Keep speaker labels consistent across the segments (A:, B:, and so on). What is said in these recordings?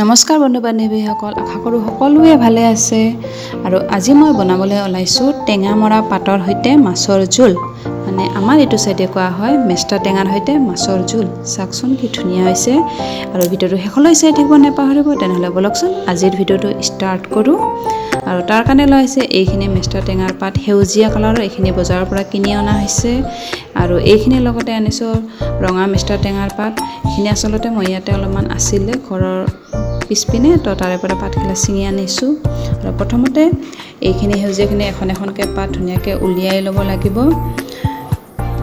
A: নমস্কাৰ বন্ধু বান্ধৱীসকল, আশা কৰোঁ সকলোৱে ভালে আছে। আৰু আজি মই বনাবলৈ ওলাইছোঁ টেঙা মৰা পাতৰ সৈতে মাছৰ জোল, মানে আমাৰ এইটো চাইডে কোৱা হয় মেষ্টা টেঙাৰ সৈতে মাছৰ জোল। চাওকচোন কি ধুনীয়া হৈছে। আৰু ভিডিঅ'টো শেষলৈ চাই থাকিব নাপাহৰিব। তেনেহ'লে বলকচোন আজিৰ ভিডিঅ'টো ষ্টাৰ্ট কৰোঁ। আৰু তাৰ কাৰণে লোৱা হৈছে এইখিনি মেষ্টা টেঙাৰ পাত, সেউজীয়া কালাৰৰ, এইখিনি বজাৰৰ পৰা কিনি অনা হৈছে। আৰু এইখিনিৰ লগতে আনিছোঁ ৰঙা মেষ্টা টেঙাৰ পাত। এইখিনি আচলতে মই ইয়াতে অলপমান আছিলে ঘৰৰ পিছপিনে, তো তাৰে পৰা পাতখিলা ছিঙি আনিছোঁ। আৰু প্ৰথমতে এইখিনি সেউজীয়াখিনি এখন এখনকৈ পাত ধুনীয়াকৈ উলিয়াই ল'ব লাগিব।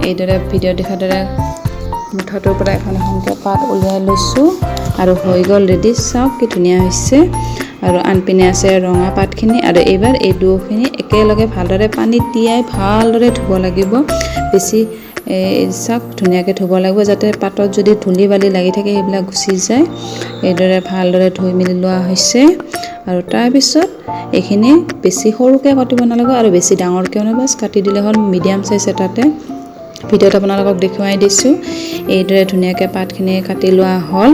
A: এইদৰে ভিডিঅ' দেখাৰ দৰে মুঠাটোৰ পৰা এখন এখনকৈ পাত উলিয়াই লৈছোঁ আৰু হৈ গ'ল ৰেডি। চাওক কি ধুনীয়া হৈছে। আৰু আনপিনে আছে ৰঙা পাতখিনি। আৰু এইবাৰ এই দুয়োখিনি একেলগে ভালদৰে পানীত তিয়াই ভালদৰে ধুব লাগিব। বেছি চাওক ধুনীয়াকৈ ধুব লাগিব, যাতে পাতত যদি ধূলি বালি লাগি থাকে সেইবিলাক গুচি যায়। এইদৰে ভালদৰে ধুই মেলি লোৱা হৈছে। আৰু তাৰপিছত এইখিনি বেছি সৰুকৈ কাটিব নালাগে আৰু বেছি ডাঙৰকৈও নহয়, কাটি দিলে হ'ল মিডিয়াম চাইজ এটাতে। ভিডিঅ'ত আপোনালোকক দেখুৱাই দিছোঁ। এইদৰে ধুনীয়াকৈ পাতখিনি কাটি লোৱা হ'ল।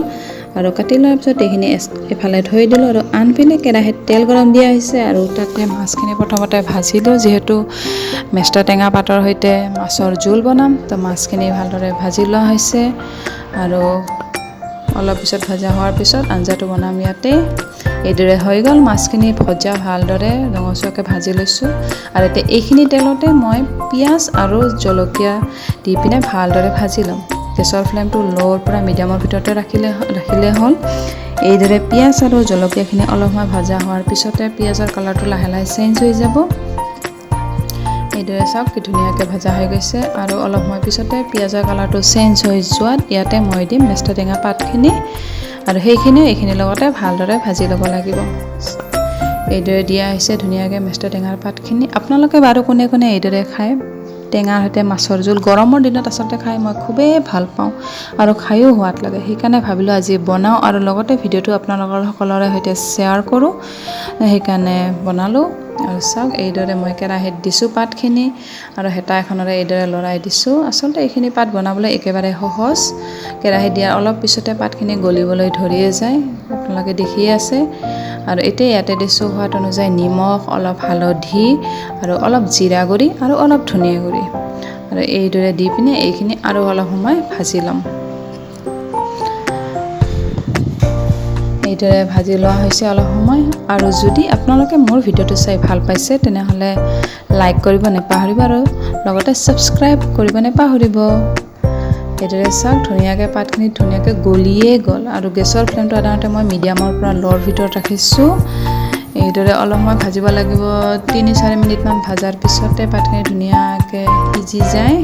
A: আৰু কাটি লোৱাৰ পিছত এইখিনি এফালে থৈ দিলোঁ। আৰু আনপিনে কেৰাহীত তেল গৰম দিয়া হৈছে আৰু তাতে মাছখিনি প্ৰথমতে ভাজিলোঁ। যিহেতু মেষ্টা টেঙা পাতৰ সৈতে মাছৰ জোল বনাম, তো মাছখিনি ভালদৰে ভাজি লোৱা হৈছে। আৰু অলপ পিছত ভজা হোৱাৰ পিছত আঞ্জাটো বনাম ইয়াতে। এইদৰে হৈ গ'ল মাছখিনি ভজা, ভালদৰে ৰঙচুৱাকৈ ভাজি লৈছোঁ। আৰু এতিয়া এইখিনি তেলতে মই পিঁয়াজ আৰু জলকীয়া দি পিনে ভালদৰে ভাজি ল'ম। গেছৰ ফ্লেমটো ল'ৰ পৰা মিডিয়ামৰ ভিতৰতে ৰাখিলে হ'ল। এইদৰে পিঁয়াজ আৰু জলকীয়াখিনি অলপমান ভজা হোৱাৰ পিছতে পিঁয়াজৰ কালাৰটো লাহে লাহে চেঞ্জ হৈ যাব। এইদৰে চাওক কি ধুনীয়াকৈ ভজা হৈ গৈছে। আৰু অলপ সময় পিছতে পিঁয়াজৰ কালাৰটো চেঞ্জ হৈ যোৱাত ইয়াতে মই দিম মেষ্টা টেঙা পাতখিনি। আৰু সেইখিনিও এইখিনিৰ লগতে ভালদৰে ভাজি ল'ব লাগিব। এইদৰে দিয়া হৈছে ধুনীয়াকৈ মেষ্টা টেঙাৰ পাতখিনি। আপোনালোকে বাৰু কোনে কোনে এইদৰে খায় টেঙাৰ সৈতে মাছৰ জোল? গৰমৰ দিনত আচলতে খাই মই খুবেই ভাল পাওঁ আৰু খায়ো সোৱাদ লাগে। সেইকাৰণে ভাবিলোঁ আজি বনাওঁ আৰু লগতে ভিডিঅ'টো আপোনালোকৰ সকলোৰে সৈতে শ্বেয়াৰ কৰোঁ। সেইকাৰণে বনালোঁ। আৰু চাওক এইদৰে মই কেৰাহীত দিছোঁ পাতখিনি আৰু হেতা এখনেৰে এইদৰে লৰাই দিছোঁ। আচলতে এইখিনি পাত বনাবলৈ একেবাৰে সহজ। কেৰাহীত দিয়াৰ অলপ পিছতে পাতখিনি গলিবলৈ ধৰিয়ে যায়, আপোনালোকে দেখিয়ে আছে। আৰু এতিয়া ইয়াতে দিছোঁ সোৱাদ অনুযায়ী নিমখ, অলপ হালধি আৰু অলপ জিৰা গুড়ি আৰু অলপ ধনিয়া গুড়ি। আৰু এইদৰে দি পিনে এইখিনি আৰু অলপ সময় ভাজি ল'ম। এইদৰে ভাজি লোৱা হৈছে অলপ সময়। আৰু যদি আপোনালোকে মোৰ ভিডিঅ'টো চাই ভাল পাইছে তেনেহ'লে লাইক কৰিব নাপাহৰিব আৰু লগতে ছাবস্ক্ৰাইব কৰিব নাপাহৰিব। এইদৰে চাওক ধুনীয়াকৈ পাতখিনি ধুনীয়াকৈ গলিয়ে গ'ল। আৰু গেছৰ ফ্লেমটো সাধাৰণতে মই মিডিয়ামৰ পৰা ল'ৰ ভিতৰত ৰাখিছোঁ। এইদৰে অলপ সময় ভাজিব লাগিব। 3-4 মিনিটমান ভাজাৰ পিছতে পাতখিনি ধুনীয়াকৈ সিজি যায়।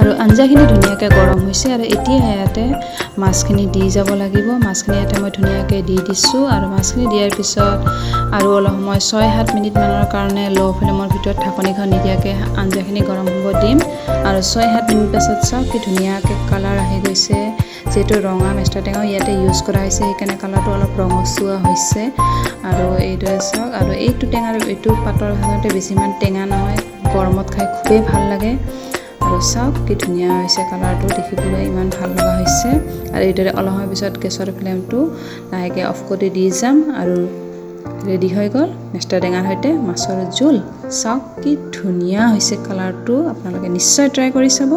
A: আৰু আঞ্জাখিনি ধুনীয়াকৈ গৰম হৈছে। আৰু এতিয়া ইয়াতে মাছখিনি দি যাব লাগিব। মাছখিনি ইয়াতে মই ধুনীয়াকৈ দি দিছোঁ। আৰু মাছখিনি দিয়াৰ পিছত আৰু অলপ সময় 6-7 মিনিটমানৰ কাৰণে ল' ফ্লেমৰ ভিতৰত ঢাকনিখন নিদিয়াকৈ আঞ্জাখিনি গৰম হ'ব দিম। আৰু 6-7 মিনিট পাছত চাওক কি ধুনীয়াকৈ কালাৰ আহি গৈছে। যিহেতু ৰঙা মেষ্টা টেঙাও ইয়াতে ইউজ কৰা হৈছে, সেইকাৰণে কালাৰটো অলপ ৰঙচুৱা হৈছে। আৰু এইদৰে চাওক। আৰু এইটো পাতৰ সাধাৰণতে বেছিমান টেঙা নহয়, গৰমত খাই খুবেই ভাল লাগে। আৰু চাওক কি ধুনীয়া হৈছে, কালাৰটো দেখিবলৈ ইমান ভাল লগা হৈছে। আৰু এইদৰে অলপ সময় পিছত গেছৰ ফ্লেমটো লাহেকৈ অফ কৰি দি যাম। আৰু ৰেডি হৈ গ'ল মেষ্টা টেঙাৰ সৈতে মাছৰ জোল। চাওক কি ধুনীয়া হৈছে কালাৰটো। আপোনালোকে নিশ্চয় ট্ৰাই কৰি চাব।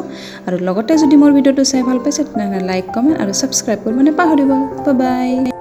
A: আৰু লগতে যদি মোৰ ভিডিঅ'টো চাই ভাল পাইছে তেনেহ'লে লাইক, কমেণ্ট আৰু ছাবস্ক্ৰাইব কৰিব নাপাহৰিব। Bye bye.